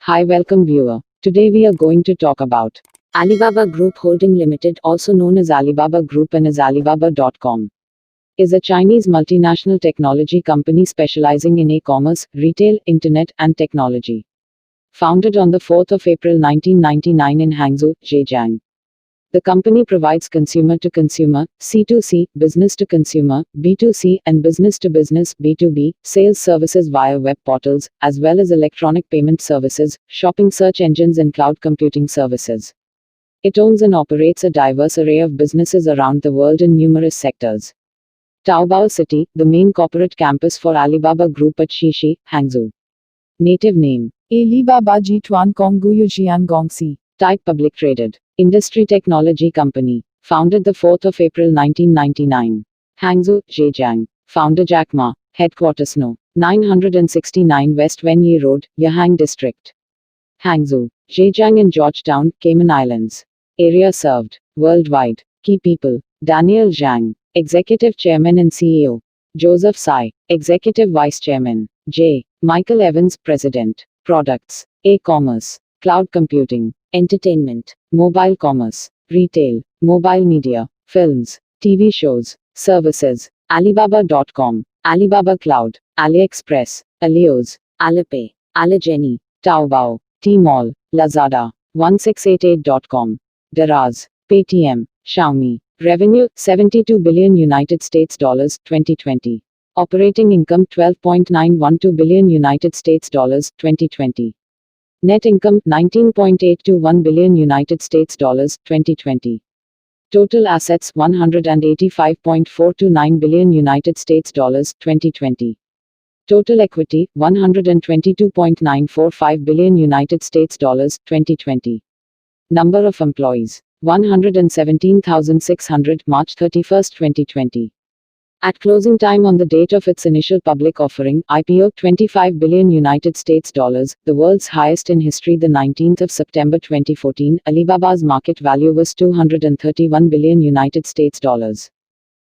Hi, welcome viewer. Today we are going to talk about Alibaba Group Holding Limited, also known as Alibaba Group and as Alibaba.com, is a Chinese multinational technology company specializing in e-commerce, retail, internet, and technology. Founded on the 4th of April 1999 in Hangzhou, Zhejiang. The company provides consumer-to-consumer, C2C, business-to-consumer, B2C, and business-to-business, B2B, sales services via web portals, as well as electronic payment services, shopping search engines and cloud computing services. It owns and operates a diverse array of businesses around the world in numerous sectors. Taobao City, the main corporate campus for Alibaba Group at Xixi, Hangzhou. Native name: Alibaba Jituan Kongguyu Jiangongxi. Type: public traded. Industry technology company. Founded the 4th of April 1999. Hangzhou, Zhejiang. Founder Jack Ma. Headquarters No. 969 West Wenyi Road, Yahang District. Hangzhou, Zhejiang and Georgetown, Cayman Islands. Area served. Worldwide. Key people: Daniel Zhang, Executive Chairman and CEO. Joseph Tsai, Executive Vice Chairman. J. Michael Evans, President. Products: e-commerce, cloud computing, entertainment, mobile commerce, retail, mobile media, films, TV shows, services. Alibaba.com, Alibaba Cloud, AliExpress, Alios, Alipay, Allegany, Taobao, Tmall, Lazada, 1688.com, Daraz, Paytm, Xiaomi. Revenue: 72 billion United States dollars 2020. Operating income: 12.912 billion United States dollars 2020. Net income: 19.821 billion United States dollars 2020. Total assets: 185.429 billion United States dollars 2020. Total equity: 122.945 billion United States dollars 2020. Number of employees: 117,600, March 31, 2020. At closing time on the date of its initial public offering, IPO: 25 billion United States dollars, the world's highest in history. The 19th of September 2014, Alibaba's market value was 231 billion United States dollars.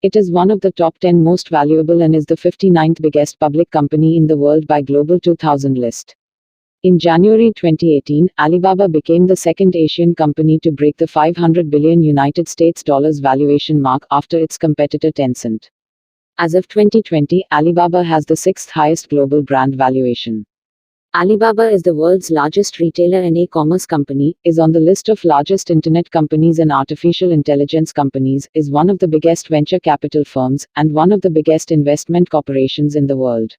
It is one of the top 10 most valuable and is the 59th biggest public company in the world by Global 2000 list. In January 2018, Alibaba became the second Asian company to break the 500 billion United States dollars valuation mark after its competitor Tencent. As of 2020, Alibaba has the sixth highest global brand valuation. Alibaba is the world's largest retailer and e-commerce company, is on the list of largest internet companies and artificial intelligence companies, is one of the biggest venture capital firms, and one of the biggest investment corporations in the world.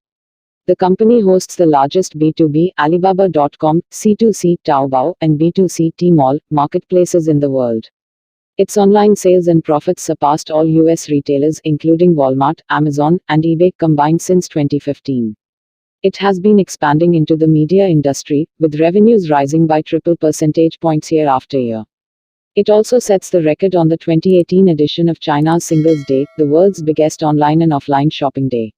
The company hosts the largest B2B, Alibaba.com, C2C, Taobao, and B2C, Tmall, marketplaces in the world. Its online sales and profits surpassed all US retailers, including Walmart, Amazon, and eBay combined since 2015. It has been expanding into the media industry, with revenues rising by triple percentage points year after year. It also sets the record on the 2018 edition of China's Singles Day, the world's biggest online and offline shopping day.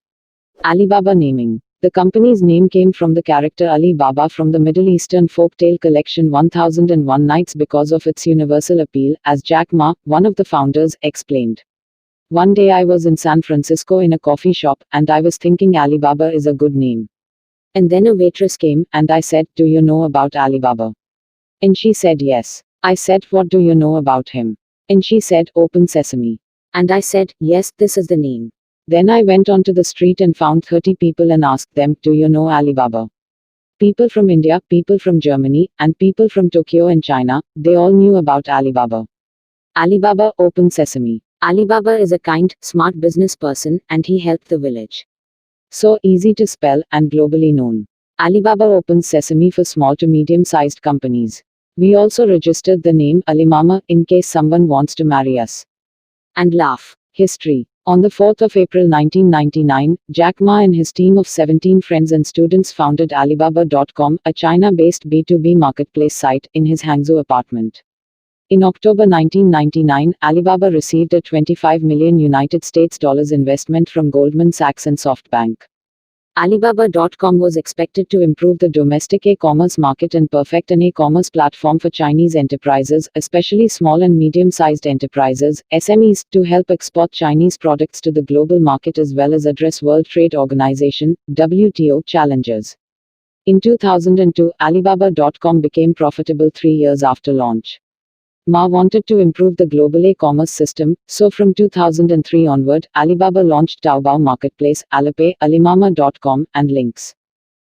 Alibaba naming. The company's name came from the character Ali Baba from the Middle Eastern folktale collection 1001 Nights because of its universal appeal, as Jack Ma, one of the founders, explained. One day I was in San Francisco in a coffee shop, and I was thinking Alibaba is a good name. And then a waitress came, and I said, "Do you know about Alibaba?" And she said yes. I said, "What do you know about him?" And she said, "Open Sesame." And I said, "Yes, this is the name." Then I went onto the street and found 30 people and asked them, "Do you know Alibaba?" People from India, people from Germany, and people from Tokyo and China, they all knew about Alibaba. Alibaba, Open Sesame. Alibaba is a kind, smart business person, and he helped the village. So easy to spell, and globally known. Alibaba opens Sesame for small to medium-sized companies. We also registered the name Alimama, in case someone wants to marry us. And laugh. History. On the 4th of April 1999, Jack Ma and his team of 17 friends and students founded Alibaba.com, a China-based B2B marketplace site, in his Hangzhou apartment. In October 1999, Alibaba received a 25 million United States dollars investment from Goldman Sachs and SoftBank. Alibaba.com was expected to improve the domestic e-commerce market and perfect an e-commerce platform for Chinese enterprises, especially small and medium-sized enterprises, SMEs, to help export Chinese products to the global market as well as address World Trade Organization, WTO, challenges. In 2002, Alibaba.com became profitable 3 years after launch. Ma wanted to improve the global e-commerce system, so from 2003 onward, Alibaba launched Taobao Marketplace, Alipay, Alimama.com, and Links.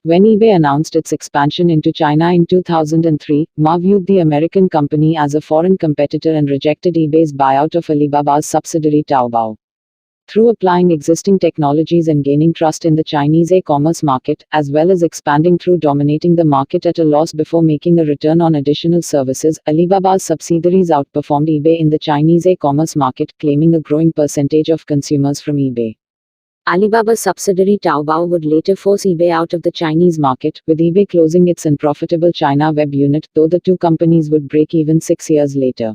When eBay announced its expansion into China in 2003, Ma viewed the American company as a foreign competitor and rejected eBay's buyout of Alibaba's subsidiary Taobao. Through applying existing technologies and gaining trust in the Chinese e-commerce market, as well as expanding through dominating the market at a loss before making a return on additional services, Alibaba's subsidiaries outperformed eBay in the Chinese e-commerce market, claiming a growing percentage of consumers from eBay. Alibaba's subsidiary Taobao would later force eBay out of the Chinese market, with eBay closing its unprofitable China web unit, though the two companies would break even 6 years later.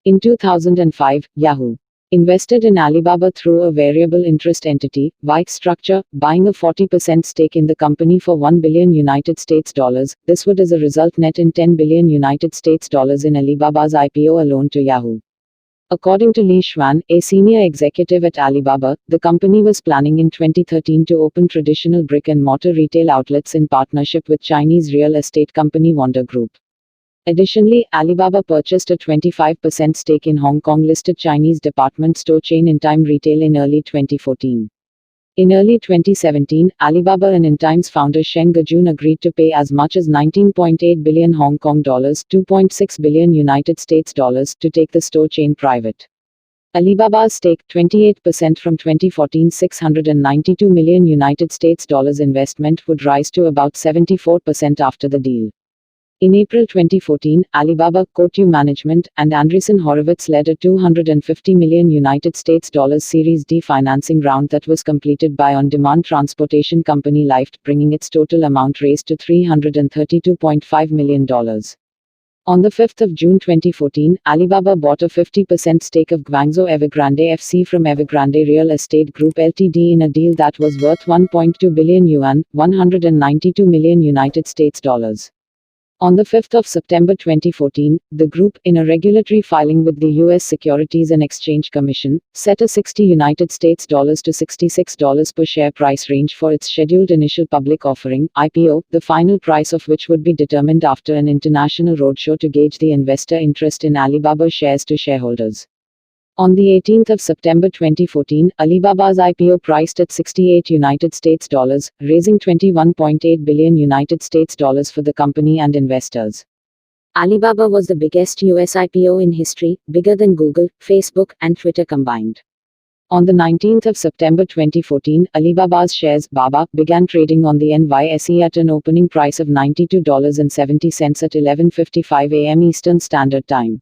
In 2005, Yahoo invested in Alibaba through a variable interest entity, YX structure, buying a 40% stake in the company for $1 billion United States dollars. This would as a result net in $10 billion United States dollars in Alibaba's IPO alone to Yahoo. According to Li Xuan, a senior executive at Alibaba, the company was planning in 2013 to open traditional brick-and-mortar retail outlets in partnership with Chinese real estate company Wanda Group. Additionally, Alibaba purchased a 25% stake in Hong Kong-listed Chinese department store chain Intime Retail in early 2014. In early 2017, Alibaba and Intime's founder Sheng Gejun agreed to pay as much as 19.8 billion Hong Kong dollars, $2.6 billion United States dollars, to take the store chain private. Alibaba's stake, 28% from 2014's $692 million United States dollars investment, would rise to about 74% after the deal. In April 2014, Alibaba, Coatue Management, and Andreessen Horowitz led a $250 million United States dollars Series D financing round that was completed by on-demand transportation company Lyft, bringing its total amount raised to $332.5 million. On the 5th of June 2014, Alibaba bought a 50% stake of Guangzhou Evergrande FC from Evergrande Real Estate Group Ltd in a deal that was worth 1.2 billion yuan, $192 million United States dollars. On the 5th of September 2014, the group, in a regulatory filing with the U.S. Securities and Exchange Commission, set a $60 United States dollars to $66 per share price range for its scheduled initial public offering, IPO, the final price of which would be determined after an international roadshow to gauge the investor interest in Alibaba shares to shareholders. On the 18th of September 2014, Alibaba's IPO priced at $68 United States dollars, raising $21.8 billion United States dollars for the company and investors. Alibaba was the biggest US IPO in history, bigger than Google, Facebook, and Twitter combined. On the 19th of September 2014, Alibaba's shares, BABA, began trading on the NYSE at an opening price of $92.70 at 11:55 a.m. Eastern Standard Time.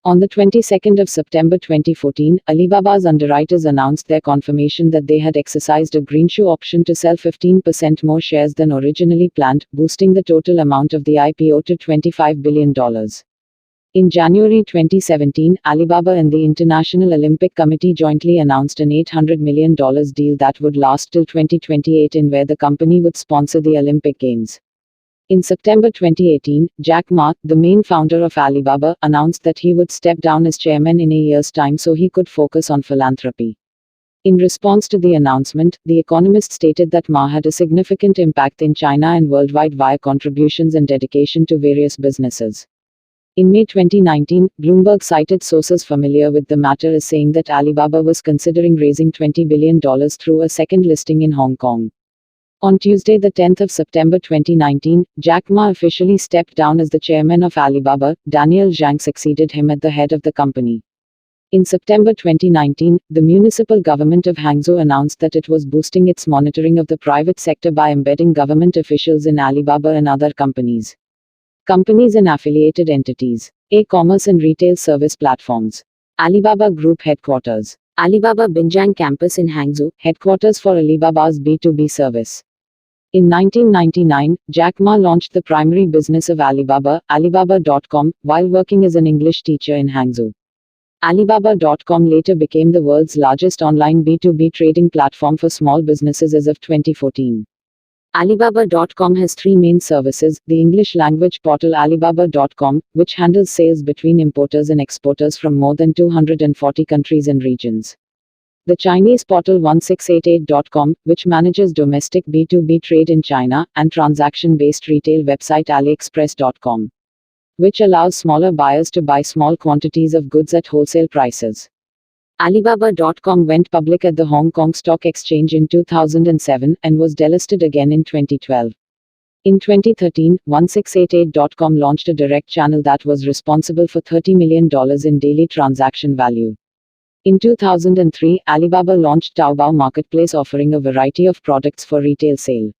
On the 22nd of September 2014, Alibaba's underwriters announced their confirmation that they had exercised a greenshoe option to sell 15% more shares than originally planned, boosting the total amount of the IPO to $25 billion. In January 2017, Alibaba and the International Olympic Committee jointly announced an $800 million deal that would last till 2028, in where the company would sponsor the Olympic Games. In September 2018, Jack Ma, the main founder of Alibaba, announced that he would step down as chairman in a year's time so he could focus on philanthropy. In response to the announcement, The Economist stated that Ma had a significant impact in China and worldwide via contributions and dedication to various businesses. In May 2019, Bloomberg cited sources familiar with the matter as saying that Alibaba was considering raising $20 billion through a second listing in Hong Kong. On Tuesday, the 10th of September 2019, Jack Ma officially stepped down as the chairman of Alibaba. Daniel Zhang succeeded him at the head of the company. In September 2019, the municipal government of Hangzhou announced that it was boosting its monitoring of the private sector by embedding government officials in Alibaba and other companies. Companies and affiliated entities. E-commerce and retail service platforms. Alibaba Group Headquarters. Alibaba Binjiang Campus in Hangzhou, headquarters for Alibaba's B2B service. In 1999, Jack Ma launched the primary business of Alibaba, Alibaba.com, while working as an English teacher in Hangzhou. Alibaba.com later became the world's largest online B2B trading platform for small businesses as of 2014. Alibaba.com has three main services: the English language portal Alibaba.com, which handles sales between importers and exporters from more than 240 countries and regions. The Chinese portal 1688.com, which manages domestic B2B trade in China, and transaction-based retail website AliExpress.com, which allows smaller buyers to buy small quantities of goods at wholesale prices. Alibaba.com went public at the Hong Kong Stock Exchange in 2007 and was delisted again in 2012. In 2013, 1688.com launched a direct channel that was responsible for $30 million in daily transaction value. In 2003, Alibaba launched Taobao Marketplace, offering a variety of products for retail sale.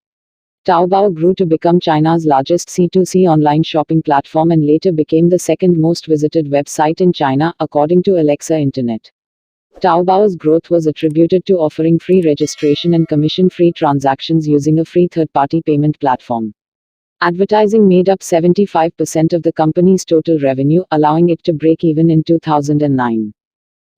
Taobao grew to become China's largest C2C online shopping platform and later became the second most visited website in China, according to Alexa Internet. Taobao's growth was attributed to offering free registration and commission-free transactions using a free third-party payment platform. Advertising made up 75% of the company's total revenue, allowing it to break even in 2009.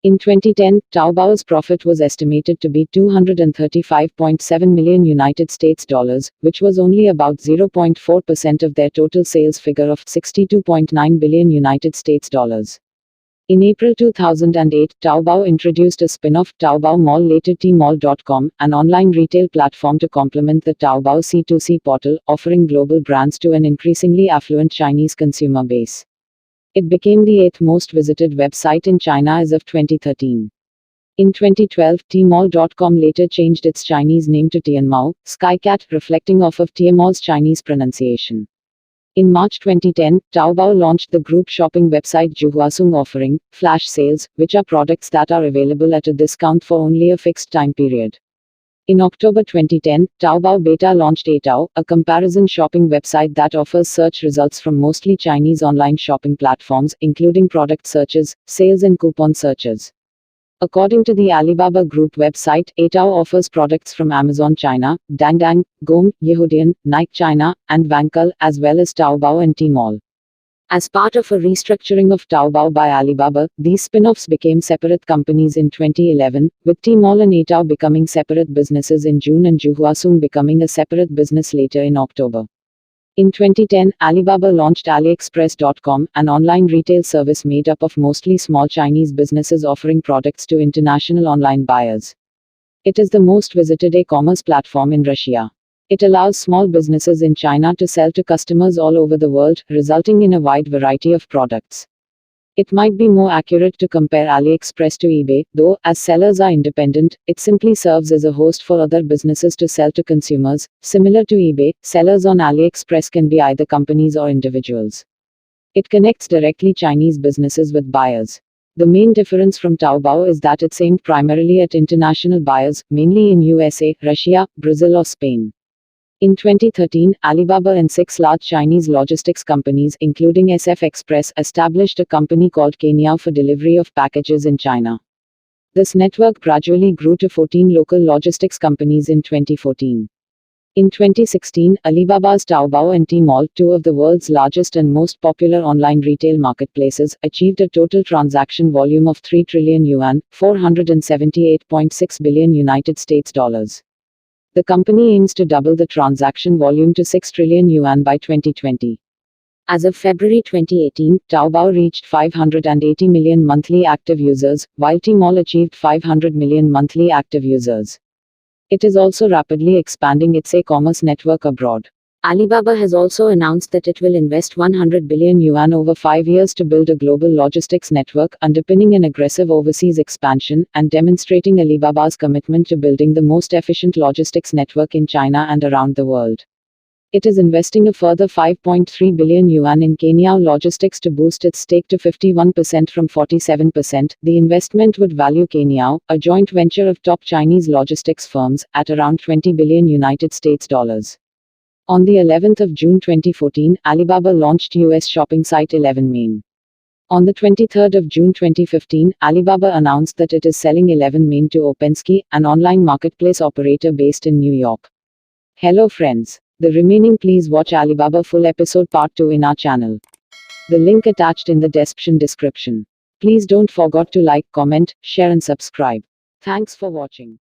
In 2010, Taobao's profit was estimated to be $235.7 million United States dollars, which was only about 0.4% of their total sales figure of $62.9 billion United States dollars. In April 2008, Taobao introduced a spin-off, Taobao Mall, later Tmall.com, an online retail platform to complement the Taobao C2C portal, offering global brands to an increasingly affluent Chinese consumer base. It became the 8th most visited website in China as of 2013. In 2012, Tmall.com later changed its Chinese name to Tianmao, Skycat, reflecting off of Tmall's Chinese pronunciation. In March 2010, Taobao launched the group shopping website Zhuhuasung, offering flash sales, which are products that are available at a discount for only a fixed time period. In October 2010, Taobao Beta launched Atao, a comparison shopping website that offers search results from mostly Chinese online shopping platforms, including product searches, sales and coupon searches. According to the Alibaba Group website, Atao offers products from Amazon China, Dangdang, Gome, Yihudian, Nike China, and Wankel, as well as Taobao and Tmall. As part of a restructuring of Taobao by Alibaba, these spin-offs became separate companies in 2011, with Tmall and Atao becoming separate businesses in June and Zhuhuasung becoming a separate business later in October. In 2010, Alibaba launched AliExpress.com, an online retail service made up of mostly small Chinese businesses offering products to international online buyers. It is the most visited e-commerce platform in Russia. It allows small businesses in China to sell to customers all over the world, resulting in a wide variety of products. It might be more accurate to compare AliExpress to eBay, though, as sellers are independent, it simply serves as a host for other businesses to sell to consumers. Similar to eBay, sellers on AliExpress can be either companies or individuals. It connects directly Chinese businesses with buyers. The main difference from Taobao is that it's aimed primarily at international buyers, mainly in USA, Russia, Brazil or Spain. In 2013, Alibaba and 6 large Chinese logistics companies, including SF Express, established a company called Cainiao for delivery of packages in China. This network gradually grew to 14 local logistics companies in 2014. In 2016, Alibaba's Taobao and Tmall, two of the world's largest and most popular online retail marketplaces, achieved a total transaction volume of 3 trillion yuan, $478.6 billion United States dollars. The company aims to double the transaction volume to 6 trillion yuan by 2020. As of February 2018, Taobao reached 580 million monthly active users, while Tmall achieved 500 million monthly active users. It is also rapidly expanding its e-commerce network abroad. Alibaba has also announced that it will invest 100 billion yuan over 5 years to build a global logistics network, underpinning an aggressive overseas expansion, and demonstrating Alibaba's commitment to building the most efficient logistics network in China and around the world. It is investing a further 5.3 billion yuan in Cainiao Logistics to boost its stake to 51% from 47%. The investment would value Cainiao, a joint venture of top Chinese logistics firms, at around 20 billion United States dollars. On the 11th of June 2014, Alibaba launched US shopping site 11main. On the 23rd of June 2015, Alibaba announced that it is selling 11main to Opensky, an online marketplace operator based in New York. Hello friends. The remaining please watch Alibaba full episode part 2 in our channel. The link attached in the description. Please don't forget to like, comment, share and subscribe. Thanks for watching.